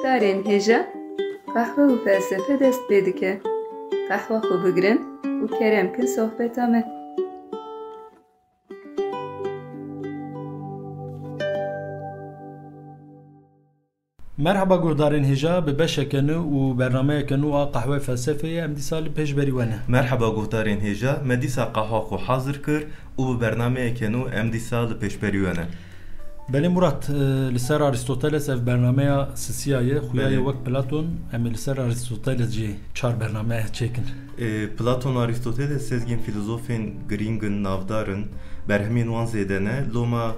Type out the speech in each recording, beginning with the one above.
guhdarên hêja qehwe û felsefe dest pê dike. Qehwa xwe bigirin û kerem kin sohbeta me. Merhaba guhdarên hêja bi beşeke nû û bernameyeke nû a qehwe felsefeyê em dîsa li pêşberî we ne. Merhaba guhdarên hêja, me dîsa qehwa xwe hazir kir û bi bernameyeke nû em dîsa li pêşberî we ne. Belê Murat, li ser Aristoteles ev bernameya Sisiyayê xuya wek Platon em li ser Aristoteles jî çar bername çêkin. Platon Aristoteles sezgin filozofên girîngin navdarin berhemên wan zêde ne loma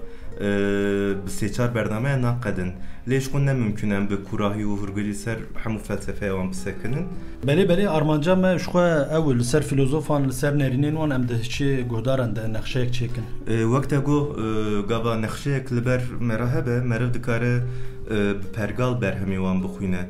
bi sêçar bernameya naqedin. Lê ji xwe ne mümkün em bi kurahî û hûrgilî ser hemû felsefeya wan bisekinin. Belê armanca me ji xwe ew li ser filozofan li ser nêrînên wan em de hiçê guhdaran de nexşeyek çêkin. Wek te goh gava nexşeyek li ber me re hebe meriv dikare pergal berhemê wan bixwîne.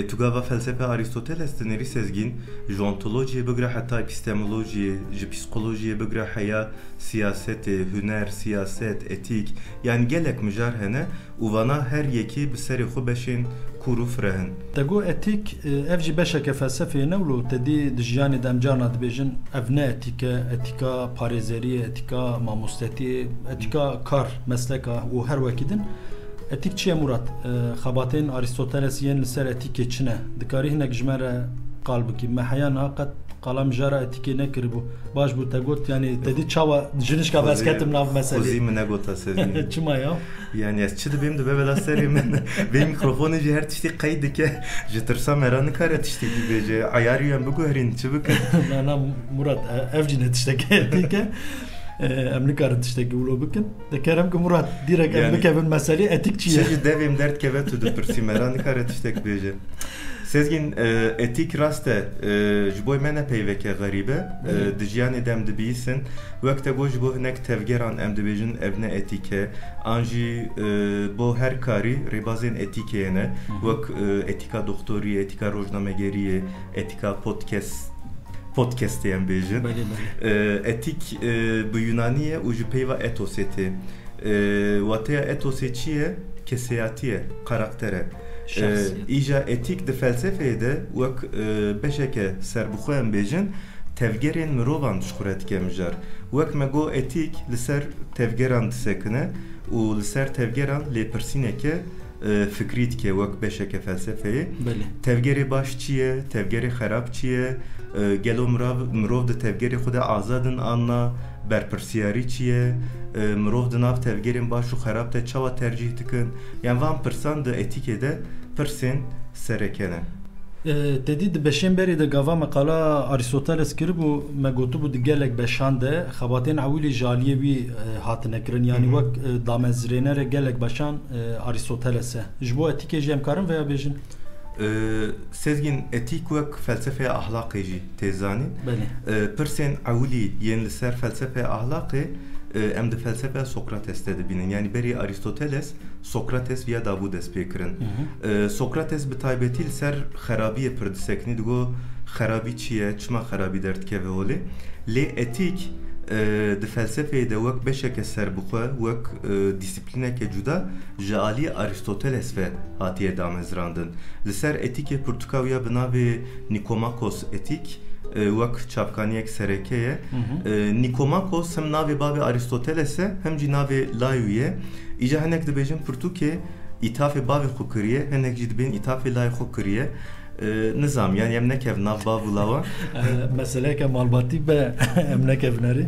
Tu gava felsefe Aristoteles dinêrî sezgîn ji ontolojiyê bigire heta epistemolojiyê, ji psikolojiyê bigire heya siyasetê, huner, siyaset, etik yani gelek mijar hene û vana her yekî bi serê xwe beşên kur û firehin. Te got etik ev jî beşeke felsefeyê ne wilo te dî di jiyanê de em carna dibêjin ev ne etik e, etika parêzeriyê, etika mamostetiyê, etika kar mesleka û her wekî din. Etik çi ye Murat? Xebatên Aristoteles yên li ser etikê çi ne? Dikarî hinek ji me re qal bikî. Me heya niha qet qala min jara etikê nekiribû. Baş bû te got yani te dî çawa jinişka vez ketim nav meselê. Xwezî min negota sezgîn. Çima ya? Yani ez çi dibêm dibe bela serê min vê mikrofonê jî her tiştî qey dike ji tirsa me re nikare tiştî dibêje. Ayarî em biguherîn çi bikin? Na Murat ev jî ne tiştekê etik e. Em nikarin tiştekî wilo bikin. Dikerem ki Murat direkt em bikevin meselê etik çi ye? Çi ji devêm derd keve tu dipirsî me re nikare tiştek bêje. Sezgin etik rast e ji bo me ne peyveke xerîbe di jiyanê de em dibîsin wek te got ji bo hinek tevgeran em dibêjin ev ne etik e an jî bo her karî rêbazên etikê ne wek etika doktoriyê, etika rojnamegeriyê, etika podcastê em bêjin. Etik bi Yunanî ye û ji peyva etosê tê. Wateya etosê çi ye? Keseyatî ye, karakter e. İja etik de felsefeyê de wek beşeke serbixwe em bêjin tevgerên mirovan dişxure dike mijar. Wek me got etik li ser tevgeran disekine û li ser tevgeran lêpirsîneke fikrî dike wek beşeke felsefeyê. Tevgerê baş çi ye? Tevgerê xerab çi ye? Gelo mirov di tevgerê xwe de azadin anna berpirsiyarî çi ye? Mirov di nav tevgerên baş û xerab de çawa tercih dikin? Yani van pirsan di etikê de pirsên sereke ne. Te dî di beşên berê de gava meqala Aristoteles kiribû me gotibû di gelek beşan de xebatên ewîlî jaliyê wî hatine kirin yani wek damezrênere gelek beşan Aristoteles e. Ji bo etikê jî em karin veya bêjin? Sezgin etik wek felsefeya ahlaqê jî tê zanîn. Pirsên ewîlî yên li ser felsefeya ahlaqê em di felsefeya Sokrates de dibînin. Yani berî Aristoteles Sokrates viya dabû dest pê kirin. Sokrates bi taybetî li ser xerabiyê pir disekînî digot xerabî çi ye? Çima xerabî derdikeve holê? Lê etik di felsefeyê de wek beşeke serbixwe wek dîsîplîneke cuda ji aliyê Aristoteles ve hatiye damezrandin. Li ser etikê Pirtûka bi navê Nikomakos etik wek çapkaniyek sereke ye. Nikomakos hem navê bavê Aristoteles e hem jî navê Layo ye. Îja hinek dibêjin Pirtûkê îtafê bavê xwe kiriye, hinek jî dibên îtafê Layo xwe kiriye. Nizam yani em nekev nav bav lava. Meseleke malbatî be em nekevnerî.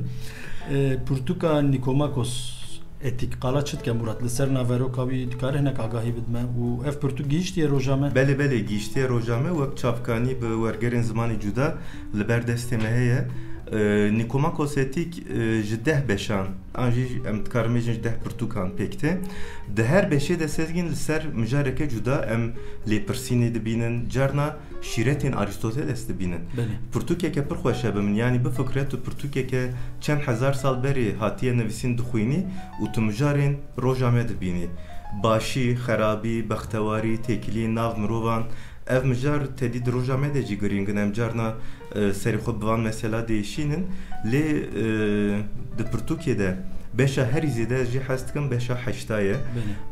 Pirtûka Nikomakos etik qala çi dike Murat li ser naveroka wî dikare hinek agahî bidme û ev pirtûk gihîştiye rojame? Belê gihîştiye rojame wek çavkanî bi wergerên zimanê cuda li ber destê me heye. Nikomakos etik ji deh beşan an jî em dikarin bêjin ji deh pirtûkan pêk tê. Di her beşê de sezgin li ser mijareke cuda em lêpirsînê dibînin carna şîretên Aristoteles dibînin. Pirtûkeke pir xweş e bi min yani bifikre tu pirtûkeke çend hezar sal berê hatiye nivîsîn dixwînî û tu mijarên roja me dibînî. Başî, xerabî, bextewarî, têkiliyên nav mirovan ev mijar tedî di roja me de jî girîngin em carna serê xwe bi van mesela değişînin lê di pirtûkê de beşa her izide jî hez dikim beşa heşta ye.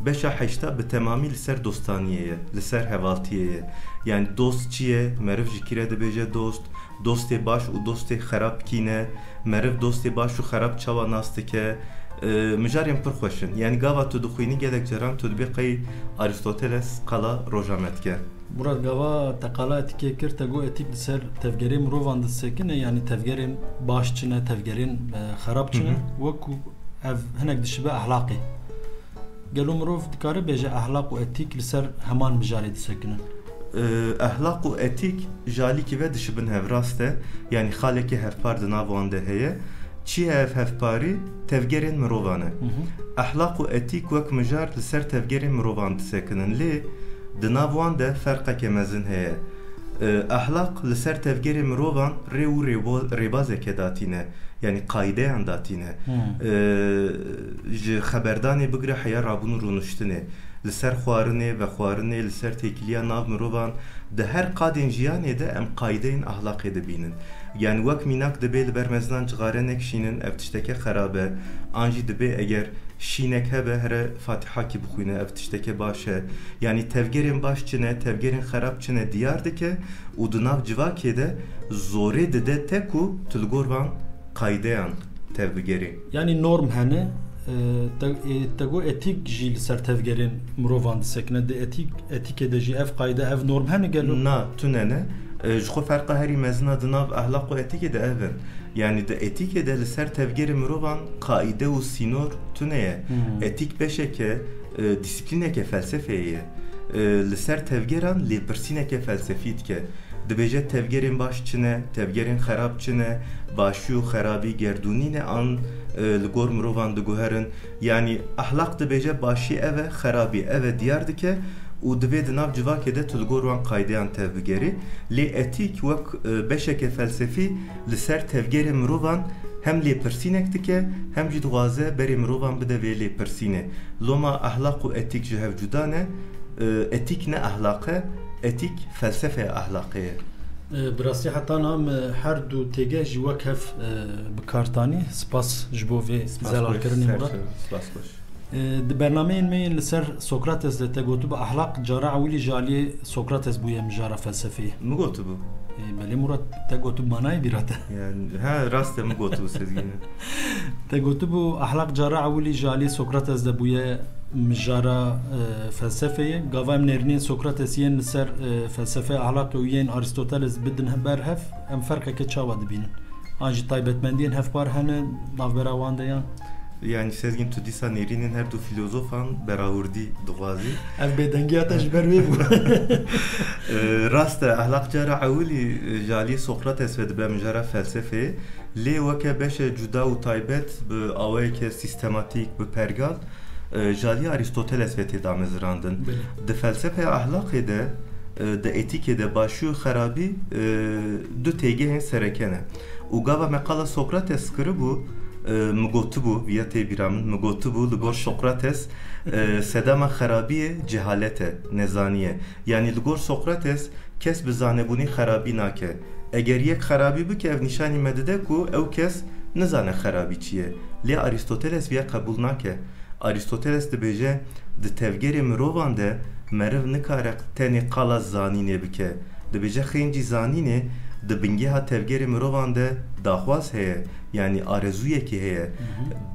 Beşa heşta bi temamî li ser dostaniyê ye, li ser hevaltiyê ye. Yani dost çi ye, meriv ji kî re dibêje dost, dostê baş û dostê xerab kîne, meriv dostê baş û xerab çawa nas dike. Mijarên pir xweş in. Yani gava tu dixwînî gelek caran tu dibê qey Aristoteles qala rojametke. Murat gava teqala etikê kir te got etik li ser tevgerê mirovan disekine yani tevgerên baş çine, tevgerên xerab çine wekû ev hinek dişibe ahlaqê. Gelo mirov dikare bêje ahlaq û etik li ser heman mijarê disekinin. Ahlaq û etik jalîkî ve dişibin hev rast e. Yani xalekî hevpar di nav wan de heye. Çi ev hevparî tevgerên mirovan e. Ahlaq û etik wek mijar li ser tevgerên mirovan disekinin. Lê di nav wan de ferqeke mezin heye. Ahlaq li ser tevgerê mirovan rê û rêbazeke datîne. Yani qaydeyan datîne. Ji xeberdanê bigire heya rabûn û rûniştinê. Li ser xwarinê ve xwarinê li ser têkiliya nav mirovan di her qadên jiyanê de em qaydeyên ahlaqê dibînin. Yani wek mînak dibe li ber mezinan cixarenek şînin ev tişteke xerab e. An jî dibe eger şînek hebe here Fatihakî bixwîne ev tişteke baş e. Yani tevgerên baş çine, tevgerên xerab çine diyar dike û di nav civakê de zorê dide tek û tu li gor van qaydeyan tevgerê. Yani norm hene te got etik jî li ser tevgerên mirovan disekine de etikê de jî ev qayde ev norm hene gelo? Na, tu nene. Ji xwe ferqa herî mezina di nav ahlaq û etikê de ev in. Yani di etikê de li ser tevgerê mirovan qaîde û sînor tune ye. Etik beşeke disiplîneke felsefeyê ye. Li ser tevgeran lêpirsîneke felsefî dike. Dibêje tevgerên baş çine, tevgerên xerab çine, başî û xerabî gerdûnîne an li gor mirovan diguherin. Yani ahlaq dibêje başî ev e, xerabî ev e diyar dike û divê di nav civakê de tu li gor wan qaydeyan tevgerî. Lê etik wek beşeke felsefî li ser tevgerê mirovan hem lêpirsînek dike hem jî dixwaze berê mirovan bide vê lêpirsînê. Loma ahlaq û etik ji hev cuda ne. Etik ne ahlaq e, etik felsefe ahlaqê ye. Bi rastî heta nam her du têge jî wek hev bikartanî. Spas ji bo vê zelalkirinê Murat. Spas baş. Di bernameyên me yên li ser Sokrates de te gotu bi ahlaq cara ewilî jaliyê Sokrates bûye mijara felsefeyê. Mi gotu bu? Belê Murat te gotu manayê bîrate. Yani ha rast e mi gotu bu sezgîne. Te gotu bu ahlaq cara ewilî jaliyê Sokrates de bûye mijara felsefeyê. Gava em nêrînên Sokrates yên li ser felsefe ahlaq û yên Aristoteles bidin ber hev em ferqeke çawa dibînin. An jî taybetmendiyên hevpar hene navbera wan de yan. Yani sezgin tu dîsa nêrînên her du filozofan berawurdî dixwazî. Ev bêdengiya te ji ber wê bû. Rast e ahlaq cara ewilî jalî Sokrates ve dibe mijara felsefeyê lê weke beşe cuda û taybet bi awayeke sistematik bi pergal jalî Aristoteles ve tê damezirandin. Di felsefeya ahlaqê de di etikê de başî û xerabî du têgehên serekene. Û gava me qala Sokrates kiribû mi gotibû viya têbîra min mi gotibû li gor Sokrates sedema xerabiyê cehalet e, nezanî ye. Yani li gor Sokrates kes bi zanebûnî xerabî nake. Eger yek xerabî bike ev nîşanî me dide ku ew kes nizane xerabî çi ye. Lê Aristoteles viya qebûl nake. Aristoteles dibêje di tevgerê mirovan de meriv nikare tenê qala zanînê bike. Dibêje xêncî zanînê di bingeha tevgerê mirovan de daxwaz heye. Yani arezûyekî heye.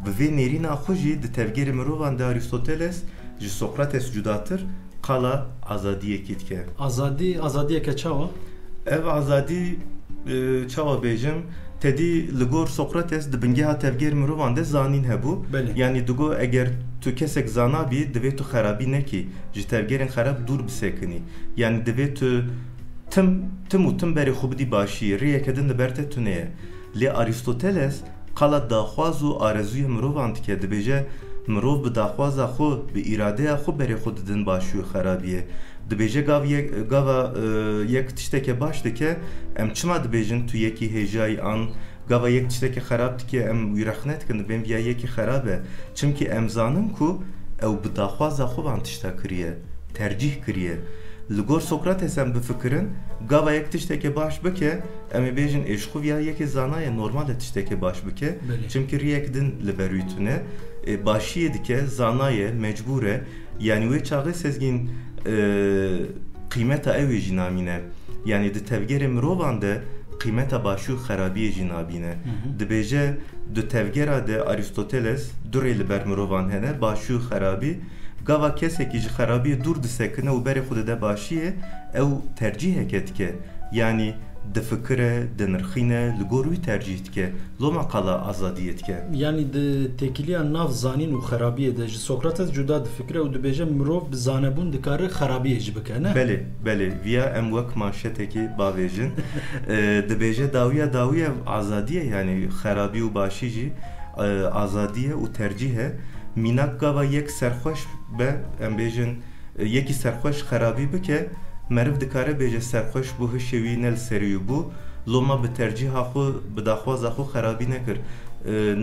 Bi vê nêrîna xwe jî di tevgerê mirovan de Aristoteles ji Sokrates cudatir qala azadiyekî dike. Azadiyeke çawa? Ev azadî çawa bêjim tedî li gor Sokrates di bingeha tevgerê mirovan de zanîn hebû. Yani digo eger tu kesek zanabî divê tu xerabî nekî ji tevgerên xerab dûr bisekinî. Yani divê tu tim û tim berê xwe bidî başî rêyeke din li ber te tune ye. Lê Aristoteles qala daxwaz û arezûya mirovan dike dibêje mirov bi daxwaza xwe bi îradeya xwe berê xwe didin başî û xerabî ye. Dibêje gava yek tişteke baş dike em çima dibêjin tu yekî hêjayî an gava yek tişteke xerab dike em wî rex nedikin dibên viya yekî xerab e. Çimkî em zanin ku ew bi daxwaza xwe van tişta kiriye, tercih kiriye. Ligor Sokrates em bifikirin gava yek tişteke baş bike em ê bêjin eşxuviya yekê zanaye normal e tişteke baş bike çünkü riyek din li ber wî tune başiyê dike zanaye mecbure yani wê çaxê sezgîn qîmeta ew ê jî namîne yani di tevgerê mirovan de qîmeta başû xerabiyê jî nabîne dibêje di tevgera de Aristoteles durê li ber mirovan hene başû xerabî gava kesekî ji xerabiyê dur disekine û berê xwe dide başiyê ew tercîheke dike yani difikire dinirxîne li gor wî tercîh dike loma qala azadiyê dike yani di tekiliya nav zanîn û xerabiyê de ji Sokrates cuda difikire û dibêje mirov bi zanebûn dikare xerabiyê jî bike ne belê viya em wek manşetekî bavêjin dibêje dawiya azadiye yani xerabî û başî jî azadiye û tercîh e mînak gava yek serxweş be em bêjin yekî serxweş xerabî bike meriv dikare bêje serxweş bû hişê wî ne li serî bû loma bi tercîha xwe bi daxwaza xwe xerabî nekir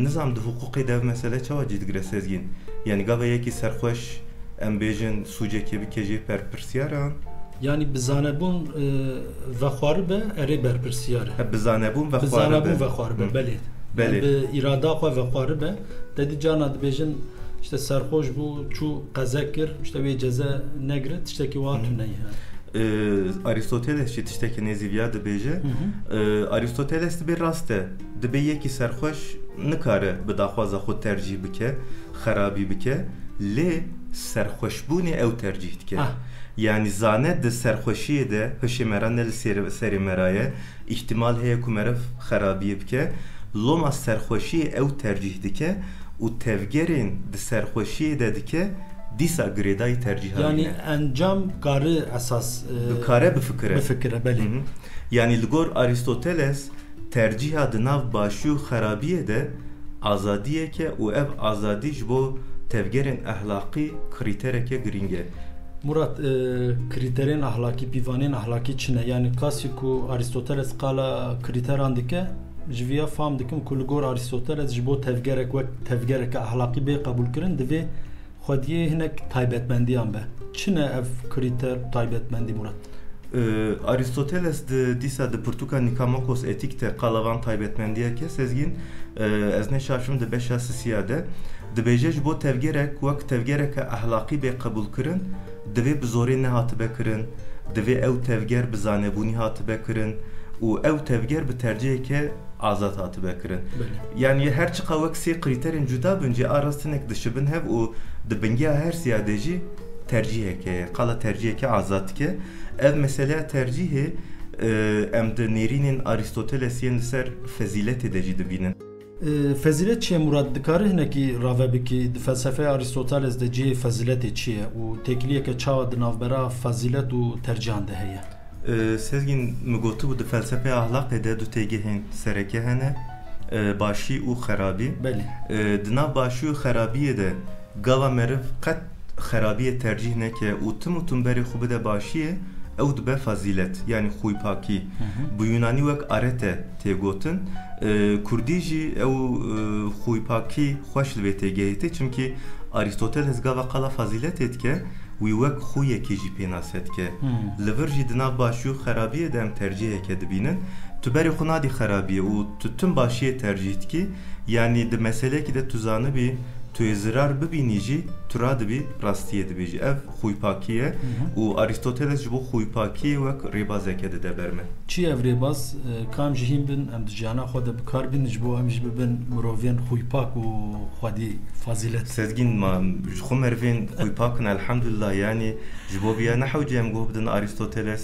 nizam di huquqê de ev mesele çawa cî digire sezgîn yani gava yekî serxweş em bêjin sûcekê bike jê berpirsiyar yani bi zanebûn vexwarî be erê berpirsiyar bi zanebûn vexwarî be belê bi îrada xwe vexwarî be dedî cana dibêjin işte serxweş bû çû qeze kir işte wê ceze negire tiştekî wa tune Aristoteles jî tiştekî nêzîviya dibêje Aristoteles dibe rast e dibe yekî serxweş nikare bi daxwaza xwe tercîh bike xerabî bike lê serxweşbûnê ew tercîh dike yani zane di serxweşiyê de hişê mera ne li serê mera ye îhtimal heye ku meriv xerabiyê bike loma serxweşiyê ew tercîh dike û tevgerên di serxweşiyê de dike dîsa girêdayî tercîh yani encam karı esas kare bifikire belê yani li gor Aristoteles tercîha di nav başî û xerabiyê de azadiyeke û ev azadî ji bo tevgerên ehlaqî krîtereke giring e Murat kriterên ahlakî pîvanên ahlakî çi ne yani kasî ku Aristoteles qala krîteran dike ji vîya fam dikim ku li gor Aristoteles ji bo tevgerek wek tevgereke ahlakî bê qebûl kirin divê xwediyê hinek taybetmendiyan be çi ne ev krîter taybetmendî Murat Aristoteles di dîsa di pirtûka Nikamokos etik te qalavan taybetmendiyeke sezgîn ez neşaşim di beşa sisiya de dibêje ji bo tevgerek wek tevgereke ahlakî bê qebûl kirin divê bi zorê nehatibe kirin divê ew tevger bi zanebûnî hatibe kirin û ew tevger bi terciheke azad hatibe kirin yani her çiqa wek sê krîterên cuda bin cê arastinek dişibin hev û di bingiya her siyadê jî terciheke qala terciheke azad dike ev meseleya tercihê em di nêrînên Aristotelesiyên li ser feziletê de jî dibînin Fezilet çi ye Murat dikare hinekî rave bikî di felsefeya Aristoteles de cihê feziletê çi ye û tekliyeke çawa di navbera fezilet û tercihan de heye sezgîn min gotibû di felsefeya ahlaqê de du têgihên sereke hene başî û xerabî di nav başî û xerabiyê de gava meriv qet xerabiyê tercîh neke û tim û tim berê xwe bide başiyê ew dibe fazilet yani xwîpakî bi Yunanî wek arete têgotin Kurdî jî ew xwîpakî xweş li vê têgehîtê çimkî Aristoteles gava qala faziletê dike wî wek xwiyekê jî pê nas dike li vir jî di nav başî û xerabiyê de em terciheke dibînin tu berê xwe nadî xerabiyê û tu tim başiyê tercîh dikî yani di meselekî de tu zanibî tu yê zirar bibînî jî tu radibî rastiyê dibêjî ev xwîpakî ye û Aristoteles ji bo xwîpakiyê wek rêbazeke dide ber me çi ev rêbaz kam jî hîn bin em di ciyana xwe de bikar bin ji bo em jî bibin mirovên xwîpak û xwedî fazilet sezgîn ma ji xwe merivên xwîpakin elhamdülillah yani ji bo vîya nehewcê em guh bidin Aristoteles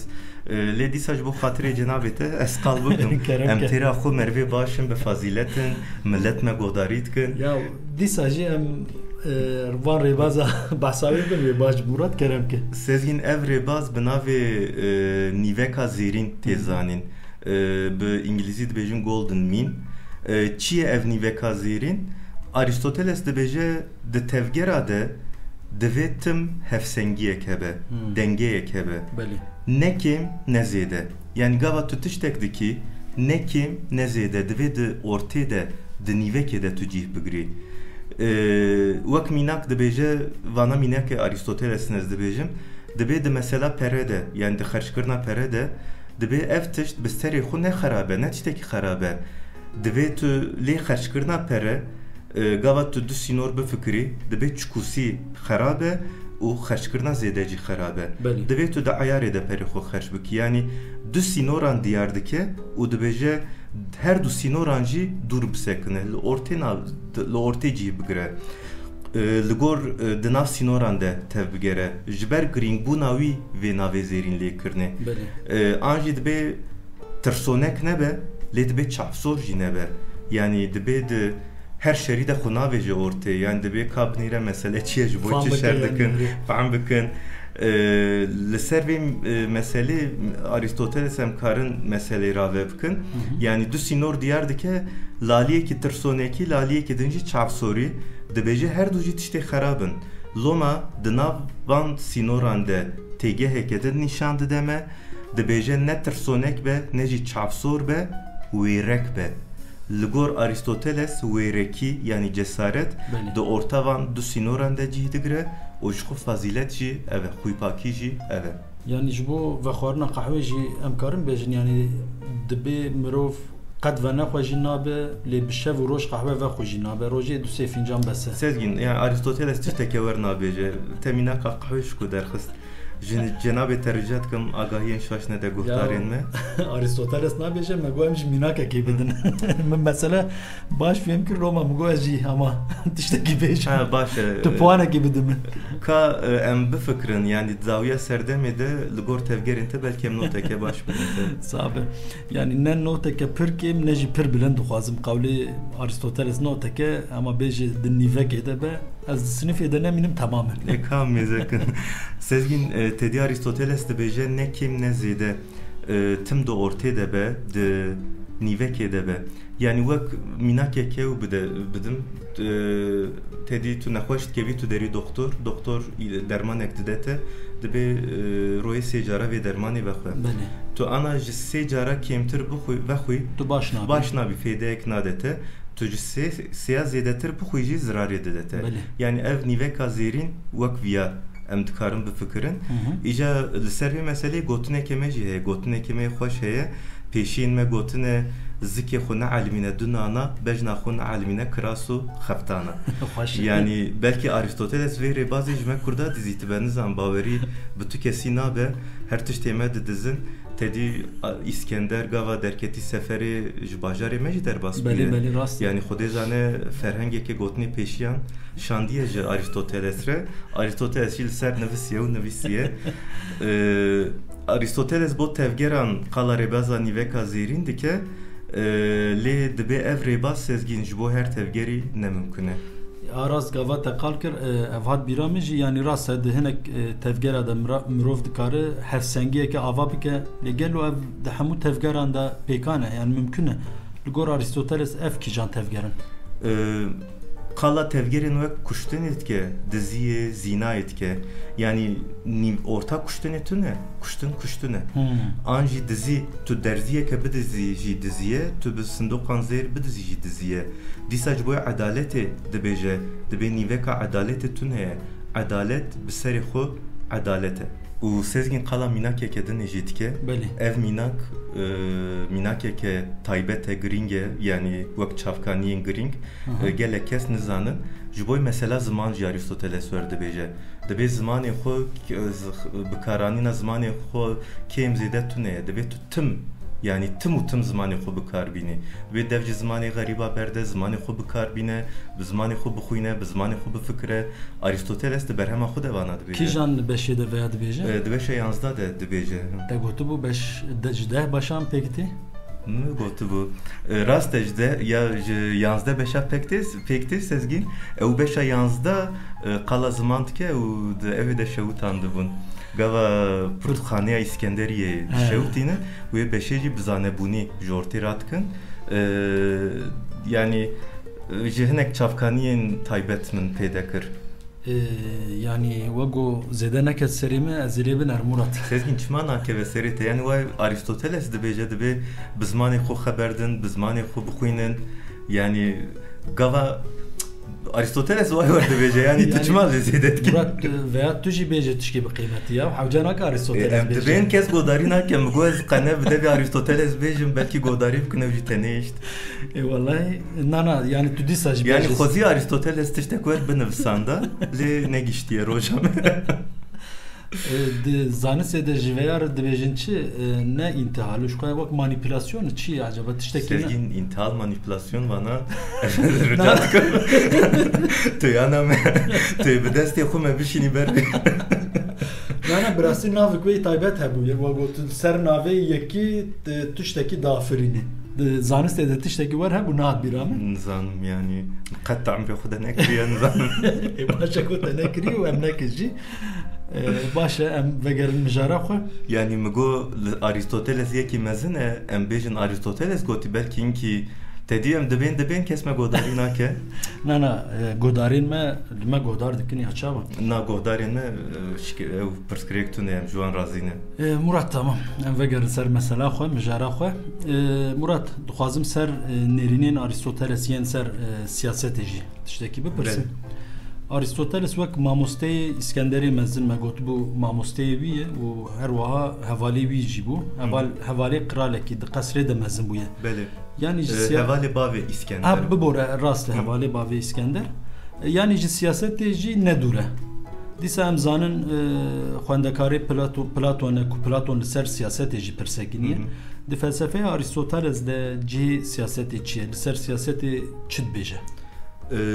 lê dîsa ji bo xatirê cenabê te ez qal bikim em têra xwe merivê başin bi faziletin millet me guhdarî dikin ya dîsa jî em van rêbaza behsa wê bin wê baş Murat kerem ke sezgîn ev rêbaz bi navê nîveka zêrîn tê zanîn bi îngilîzî dibêjin golden mean çi ye ev nîveka zêrîn Aristoteles dibêje di tevgera de divê tim hevsengiyek hebe dengeyek hebe ne kêm ne zêde yani gava tu tiştek dikî ne kêm ne zêde divê di ortê de di nîvekê de tu cih bigirî wek mînak dibêje vana mînekê Aristotelesîn ez dibêjim دبي de mesela perede yani de xerçkirna perede دبي ev tişt bi serê xwe ne xerabe ne tiştekî xerabe divê tu lê xerçkirna pere gava tu du sînor bifikirî dibê çikûsî xerabe û xerçkirna zêde jî xerabe divê tu di eyarê de perê xwe xerç bikî yani du sînoran diyar dike û dibêje her du sînoran jî dûr bisekine li ortê cî bigire li gor di nav sînoran de tev bigere ji ber girîngbûna wî vê navê zêrîn lêkirine an jî dibe tirsonek nebe lê dibe çavsor jî nebe yani dibe di her şerî de xwe navêje ortê yani dibe ka binêre mesele çi ye ji bo çi şer dikin fehm bikin li ser vê meselê Aristoteles em karin meselê rave bikin yani du sînor diyar dike laliyekî tirsonekî laliyekî din jî çavsorî dibêje her du jî tiştê xerabin loma di nav van sînoran de têgeheke din nîşan dide me dibêje ne tirsonek be ne jî çavsor be wêrek be li gor Aristoteles wêrekî yani cesaret di orta van du sînoran de cih digire û ji xwe fazilet jî ev e xwîpakî jî ev e yani ji bo vexwarina qehwê jî em karin bêjin yani dibe mirov qed venexwe jî nabe lê bi şev û roj qehwe vexwe jî nabe rojê du sê fincan bese sezgin yani Aristoteles tişteke wer nabêje temînaka qehwê ji ku derxist cenab-ı tercühat kim agahiyên şaşne de guhtarên me Aristoteles nabêje me got em jî mînakekê bidin min mesela baş fêm kir Roma min got ez jî ama tiştekî bêje baş e tu puanekê bidin min ka em bifikirin yani zawiya serdemê de li gor tevgerên te belki em noteke baş bidin sabe yani ne noteke pir kêm ne jî pir bilind dixwazim qewlê Aristoteles noteke ama bêje di nîvekê de be ez sinifê de nemînim temamen ka mêzekin sezgin tedî Aristoteles dibêje ne kêm ne zêde tim di ortê de be di nîvekê de be yani wek mînakeke û bidim tedî tu nexweş dikevî tu derî doktor dermanek dide te dibe royê sê cara vê dermanê vexwe tu ana ji sê cara kêmtir vexwî tu baş nabî fêdeyek nade te tu ji sêya zêdetir bixwî jî zirarê dide te yani ev nîveka zêrîn wek viya em dikarin bifikirin îja li ser vê meselê gotinekê me jî heye gotinekê me xweş heye pêşiyên me gotine zikê xwe neelîmîne du nana bejna xwe neelîmîne kiras û xeftana yani belki Aristoteles vê rêbazê ji me Kurda dizîtibe nizam bawerî bi tu kesî nabe her tiştê me didizin tedî İskender gava derketî seferê ji bajarê me jî derbas bûye yani xwedê zane ferhengekê gotinê pêşiyan şandiye ji Aristoteles re Aristoteles jî li ser nivîsiye û nivîsiye Aristoteles bo tevgeran qala rêbaza nîveka zêrîn dike lê dibe ev rêbaz sezgîn ji bo her tevgerî nemimkün e araz gava te qal kir ev hat bîra min jî yani rast di hinek tevgera de mirov dikare hevsengiyeke ava bike lê gelo ev di hemû tevgeran de pêkan e yani mümkün e li gor Aristoteles ev kîjan tevgerin qala tevgerên wek kuştinê dike diziyê zînayê dike yani orta kuştinê tu ne kuştin e an jî dizî tu derziyeke bidizî jî diziye tu bi sindoqan zêr bidizî jî diziye dîsa ji bo edaletê dibêje dibe nîveka edaletê tu ne ye edalet bi serê xwe edalet e û sezgin qala mînakeke din jî dike ev mînakeke taybet e giring e yani wek çavkaniyên giring gelek kes nizanin ji bo mesela ziman jî Aristoteles wer dibêje dibe zimanê xwe bikaranîna zimanê xwe kêm zêde tune ye dibe tu tim yani tim û tim zimanê xwe bikarbînî wê dev ji zimanê xerîba berde zimanê xwe bikarbîne bi zimanê xwe bixwîne bi zimanê xwe bifikire Aristoteles di berhema xwe devana dibêje kîjan beşê de veya dibêje di beşa yanzda de dibêje te gotibû beş ji deh başan pêktî gotibû rast e ji deh ya ji yanzda beşa pêktî sezgîn ew beşa yanzda qala ziman dike û di evê de şewtan dibûn gava pirtxaneya İskenderiyê şewtîne wê beşê jî bizanebûnî ji ortê radikin yani ji hinek çavkaniyên taybet min pêde kir yani wego zêde neket serê me ez ê bin Murat sezgin çima nakeve serê te yani wê Aristoteles dibêje dibe bi zimanê xwe xeber din bi zimanê xwe bixwînin yani gava Aristoteles vay var dibêje yani tıçmal zêdet Murat veya tu jî bêje tişkî bi qîmetî ya hewca nake Aristoteles em dibên kes godarî nake min got ez qene bide bir Aristoteles bêjim belkî godarî bikine ew jî tenê işte. Vallahi nana yani tu dîsa jî Yani xwezî Aristoteles tiştek wer binivisanda lê negiştiye rojam. Zanistê de ji veya dibêjin çi ne intihal û şikayet wek manipülasyon çi acaba tiştekî ne? Sezgin intihal manipülasyon vana rica dikim. Tu yana me tu bi destê xwe me bişînî ber. Yani birasî navek wê taybet hebûye we gotin ser navê yekî tiştekî dafirînê. Zanistê de tiştekî wer hebû nahat bîra min? Nizanim yani qet temrê xwe de nekiriye nizanim. Başa ku te nekirî û em nekir jî. Başa em vegerin mijara xwe. Yani mi got Aristoteles yekî mezin e em bêjin Aristoteles gotî belkî inkî tedî em dibên kes me godarî nake. Na godarên me li me godar dikin ya çawa? Na godarên me ew pirskirêk tune em ji wan razî ne. Murat tamam. Em vegerin ser mesela xwe, mijara xwe. Murat dixwazim ser nêrînên Aristoteles yên ser siyasetê jî tiştekî bipirsim. Aristoteles wek mamosteyê İskenderê mezin me got bû mamosteyê wî ye û her wiha hevalê wî jî bû. Hevalê qiralekî di qesrê de mezin bûye. Belê. Yani hevalê bavê İskender. Ha bibore rast hevalê bavê İskender. Yani ji siyasetê jî nedûre. Dîsa em zanin xwendekarê Platonê ku Platon li ser siyasetê jî pirsekiniye. Di felsefeya Aristoteles de cihê siyasetê çi ye? Li ser siyasetê çi dibêje?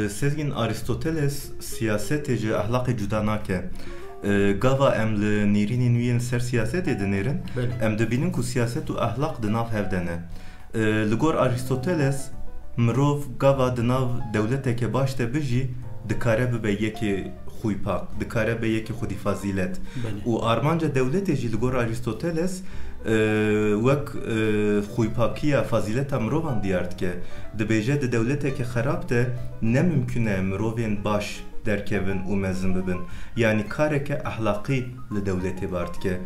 Sezgin Aristoteles siyasetê ji ahlakê cuda nake. Gava em li nêrînên wî yên ser siyasetê dinêrin. Em dibînin ku siyaset û ahlak di nav hev de ne. Li gor Aristoteles mirov gava di nav dewleteke baş de bijî dikare bibe yekê xwîpak, dikare be yekê xwedî fazîlet. û armanca dewletê jî li gor Aristoteles wek xwîpakiya fazîleta mirovan diyar dike. Dibêje di dewleteke xerab de ne mümkün e mirovên baş derkevin û mezin bibin. Yani kareke ahlaqî li dewletê bar dike.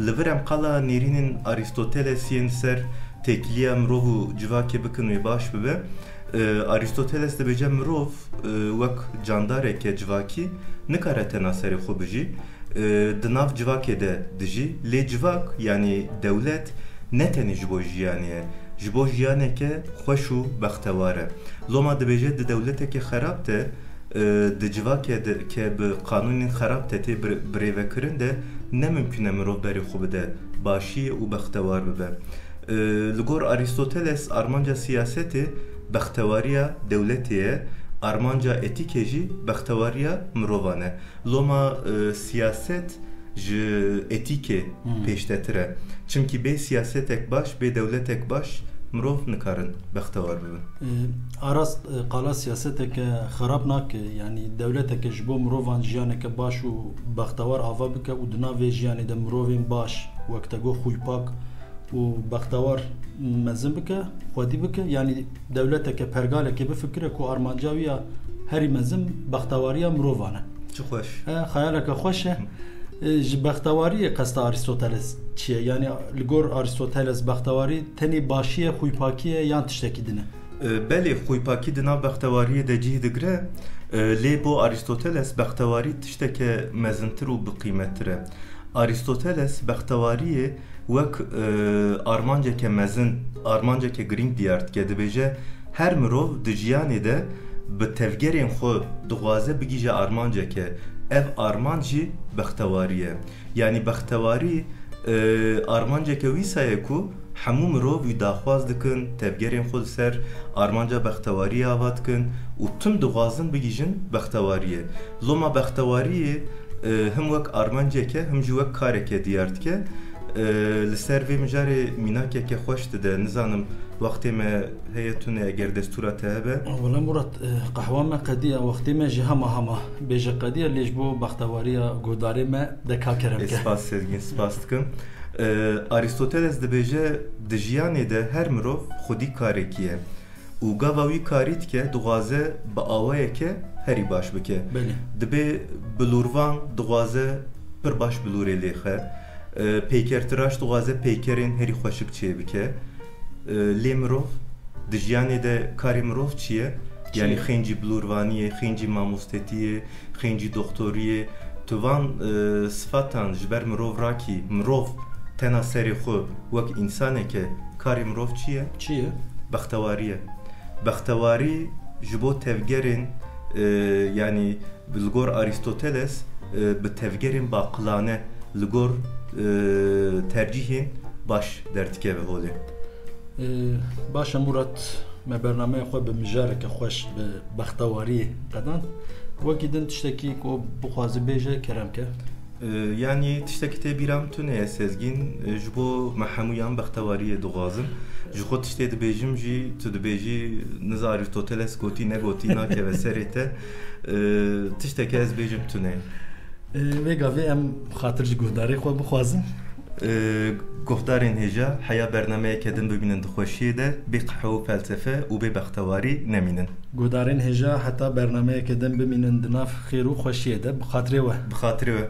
Li vir em qala nêrînên Aristotelesiyên ser tekiliya mirov û civakê bikin wê baş bibe. Aristoteles dibêje mirov wek candareke civakî nikare tena serê xwe bijî. Di nav civakê de dijî lê civak yani dewlet ne tenê ji bo jiyanê ye. Ji bo jiyaneke xweş û bextewar e. Loma dibêje di dewleteke xerab de di civakê de ke bi qanûnên xerab te tê birêvekirin de ne mümkün e mirov berê xwe bide başî û bextewar bibe. Li gor Aristoteles armanca siyasetê bextewariya dewletê ye. Armanca etikê jî bextewariya mirovan e. Loma siyaset ji etikê pêştetir e. Çimkî bê siyasetek baş, bê dewletek baş mirov nikarin bextewar bibin. Arast qala siyaseteke xerab nake yani dewleteke ji bo mirovan jiyaneke baş û bextewar ava bike û di navê jiyanê de mirovên baş wek te got xwîpak û bextewar mezin bike, xwedî bike yani dewleteke pergalekê bifikire ku armanca wî ya herî mezin bextewariya mirovan e. Çi xweş. Xeyaleke xweş e. Ji bextewariyê qesta Aristoteles çi ye? Yani li gor Aristoteles bextewarî tenê başî ye, xwîpakî ye yan tiştekî din e? Belê xwîpakî di nav bextewariyê de cih digire. Lê bo Aristoteles bextewarî tişteke mezintir û biqîmettir e. Aristoteles bextewariyê wek armanceke mezin, armanceke girîng diyar dike. Dibêje her mirov di jiyanê de bi tevgerên xwe dixwaze bigîje armanceke. Ev armanc jî bextewarî ye. Yani bextewarî armanceke wîsa ye ku hemû mirov wî daxwaz dikin, tevgerên xwe li ser armanca bextewariyê ava dikin û tim dixwazin bigîjin bextewariyê. Loma bextewariyê him wek armanceke him jî wek kareke diyar dike. Li ser vê mijarê mînakeke xweş dide. Nizanim wextê me heye tune eger destûra te hebe. Wala Murat qehwa me qediya wextê me jî hema bêje qediya lê ji bo bextewariya godarê me deka keremke. Spas sezgin, spas dikim. Aristoteles dibêje di jiyanê de her mirov xwedî karekî ye. û gava wî karî dike dixwaze bi awayeke herî baş bike. Dibe bilûrvan dixwaze pir baş bilûrê lêxe. Pêkertiraş dixwaze pêkerên herî xweşik çê bike. Lê mirov di jiyanê de karê mirov çi ye? Yani xinci blurvaniye, xinci mamostetiye, xinci doktoriye, tuvan sıfatan jber mirov raki, mirov tena seri xu vek insaneke kari mirov çiye? Çiye? Baxtewariye. Baxtewarî ji bo tevgerên yani li gor Aristoteles bi tevgerên baqilane li gor tercihên baş dertikeve holê. Başa Murat me bernameyê xwe bi mijareke xweş bi bextewariyê qedan wekî din tiştekî ku bixwaze bêje keremke? Yani tiştekî tê bîra min tune ye Sezgîn ji bo me hemûyan bextewariyê dixwazim. Ji xwe tiştê dibêjim jî tu dibêjî niza Aristoteles gotî negotî nakeve serê te tiştekî ez bêjim tune ye. Vê gavê em xatir ji guhdarê xwe bixwazin. Guhdarên hêja heya bernameyeke din bibînin di xweşiyê de bê qehe û felsefe û bê bextewarî nemînin. Guhdarên hêja heta bernameyeke din bimînin di nav xêr û xweşiyê de bi xatirê we. Bi xatirê we.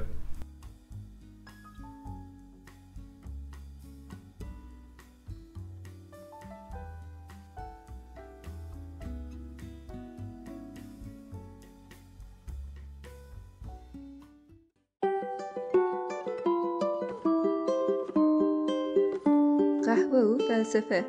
Kahve û felsefe.